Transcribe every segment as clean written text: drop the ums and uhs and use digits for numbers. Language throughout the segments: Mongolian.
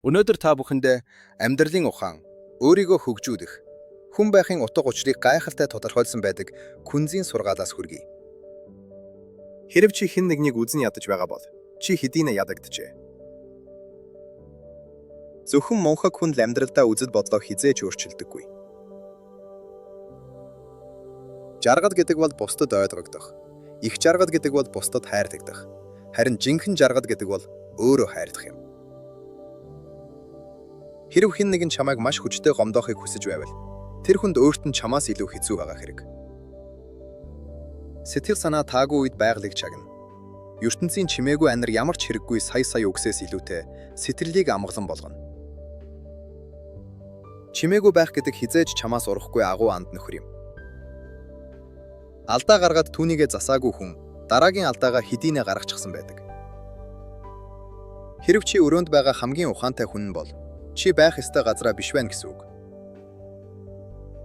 Өнөөдөр та бүхэндээ амьдралын ухаан, өөрийгөө хөгжүүлэх, хүн байхын утга учирыг гайхалтай тодорхойлсон байдаг Күнзийн сургаалаас хүргэе. Хэрэв чи хэн нэгнийг үзэн ядаж байгаа бол чи хэдийнэ ядагджээ. Зөвхөн мунхаг хүн л амьдралдаа үзэл бодлоо хизээж өөрчилдөггүй. Жаргал гэдэг бол бусдад ойлгогдох. Их жаргал гэдэг бол бусдад хайрлагдах. Харин жинхэнэ жаргал гэдэг бол өөрөө хайрлах юм. Хэрэв хэн нэгэн чамайг маш хүчтэй гомдоохыг хүсэж байвал тэр хүнд өөрт нь чамаас илүү хэцүү байгаа хэрэг. Сэтгэл санаа таагүй үед байгалыг чагна. ертөнцийн чимээгүй анир ямар ч хэрэггүй сая үгсээс илүүтэй сэтэрлийг амгалан болгоно. Чимээгүй байх гэдэг хизээж чамаас урахгүй агуу анд нөхөр юм. Алдаа гаргаад түүнийгээ засаагүй хүн дараагийн алдаагаа хэдийнэ гаргачихсан байдаг. Хэрэв чи өрөөнд байгаа хамгийн ухаантай хүн бол чи байх ёстой газараа биш байна гэсэн үг.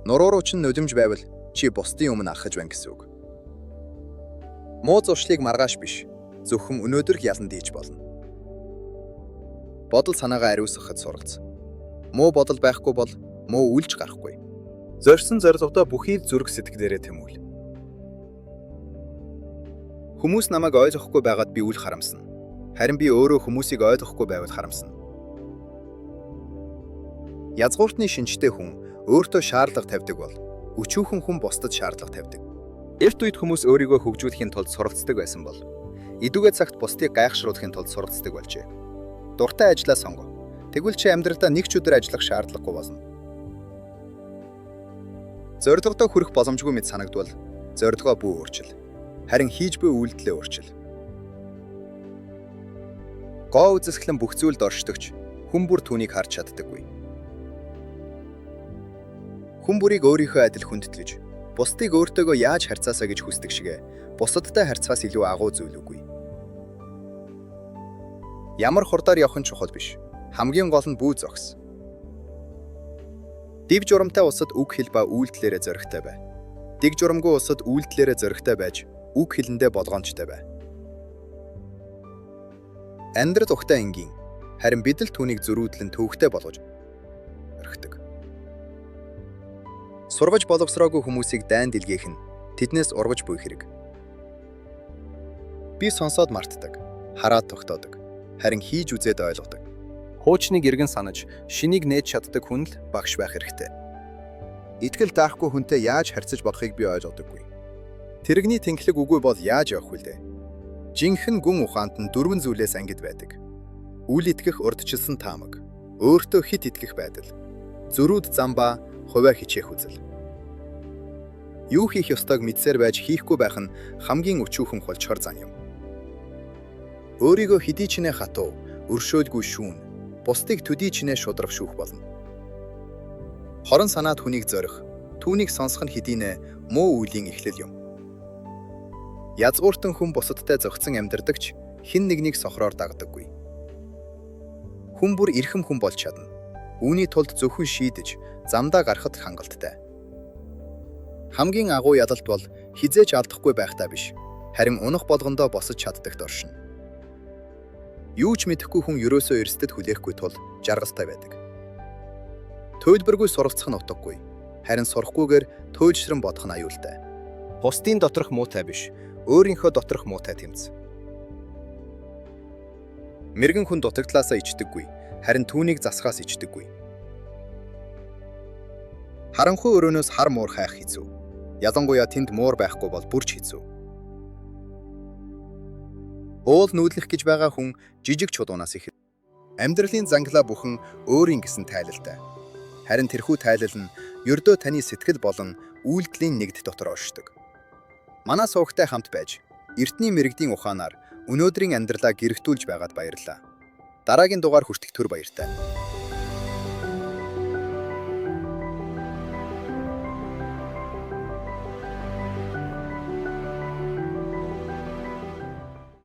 Нуруу руу ч нулимж байвал чи бусдын өмнө архаж байна гэсэн үг. Муу зуршлыг маргааш биш, зөвхөн өнөөдрөх яланд хийж болно. Бодол санаагаа ариусгахад сургац. Муу бодол байхгүй бол муу үйлч гарахгүй. Зорьсон зорилгодоо бүхий зүрх сэтгэлээрээ тэмүүл. Хүмүүс намайг ойлгохгүй байгаад би үл харамсна. Харин би өөрөө хүмүүсийг ойлгохгүй байвал харамсна. Язгууртны шинжтэй хүн өөртөө шаардлага тавьдаг бол өчүүхэн хүн бусдад шаардлага тавьдаг. Эрт үед хүмүүс өөрийгөө хөгжүүлэхийн тулд суралцдаг байсан бол идүүгээ цагт бусдыг гайхшруулахын тулд суралцдаг болжээ. Дуртай ажлаа сонго. Тэгвэл чи амьдралдаа нэг ч өдөр ажиллах шаардлагагүй болно. Зорилгодоо хүрэх боломжгүй мэт санагдвал зорилгоо бүү өөрчил. Харин хийж буй үйлдэлээ өөрчил. Гоо үзэсгэлэн бүх зүйлд оршдогч хүн бүр түүнийг харж чаддаггүй. Хүн бүрийг өөрийнхөө адил хүндэтгэж, бусдыг өөртөөгөө яаж харьцаасаа гэж хүсдэг шигэ, бусадтай харьцахаас илүү агуу зүйл үгүй. Ямар хурдаар явах нь чухал биш. Хамгийн гол нь бүү зогс. Дэг журамтай улсад үг хэл ба үйлдэлээрээ зоригтой бай. Дэг журамгүй улсад үйлдэлээрээ зоригтой байж, үг хэлэндээ болгоомжтой бай. Амьдрал ухтай энгийн, харин бид л түүнийг зөрүүдлэн төвөгтэй болгож орхидог. Сурваж боловсроогүй хүмүүсийг дайн дэлгээх нь тэднээс ургаж буй хэрэг. Би сонсоод мартдаг, хараад тогтоодог, харин хийж үзээд ойлгодог. Хуучныг эргэн санаж, шинийг нээж чаддаг хүн л багш байх хэрэгтэй. Итгэл даахгүй хүнтэй яаж харьцаж бодохыг би ойлгодоггүй. Тэрэгний тэнхлэг үгүй бол яаж явах вүлээ? Жинхэнэ гүн ухаанд нь 4 зүйлээс ангид байдаг. Үл итгэх урдчилсан таамаг, өөртөө хит итгэх байдал, зөрүүд зам ба хувиа хичээх үзэл. Юу хийх ёстойг мэдсээр байж хийхгүй байх нь хамгийн өчүүхэн холчхор зан юм. Өөрийгөө хэдий ч нэ хатуу, өршөөлгүй шүүн, бусдыг төдий ч нэ шудрах шүүх болно. Хорон санаад хүнийг зорих, түүнийг сонсох нь хэдийнэ муу үеийн эхлэл юм. Язгууртан хүн бусадтай зөгцсөн амьдардагч хэн нэгнийг сохроор дагдаггүй. Хүн бүр эрхэм хүн болж чадна. Үүний тулд зөвхөн шийдэж, замдаа гарахад хангалттай. Хамгийн агуу ядалт бол хизээч алдахгүй байхдаа биш, харин унах болгондоо босож чаддагт оршино. Юу ч мэдэхгүй хүн ерөөсөө эрсдэд хүлээхгүй тул жаргалтай байдаг. Төлбөргүй суралцах нь утгагүй, харин сурахгүйгээр туйлшран бодох нь аюултай. Бусдын доторх муутай биш, өөрийнхөө доторх муутай тэмц. Мэргэн хүн дутагдлаасаа ичдэггүй, харин түүнийг засахаас ичдэггүй. Харанхуй өрөөнөөс хар муур хайх хэцүү. Ялангуяа тэнд муур байхгүй бол бүрч хэцүү. Уул нүүлэх гэж байгаа хүн жижиг чулуунаас их. Амьдралын занглаа бүхэн өөрийн гэсэн тайлалтай. Харин тэрхүү тайлал нь ердөө таны сэтгэл болон үйлдэлийн нэгд дотор оршдог. Манай суугтай хамт байж, эртний мэрэгдийн ухаанаар өнөөдрийн амьдралаа гэрэлтүүлж байгаад баярлалаа. Дараагийн дугаар хүртэх түр баяртай.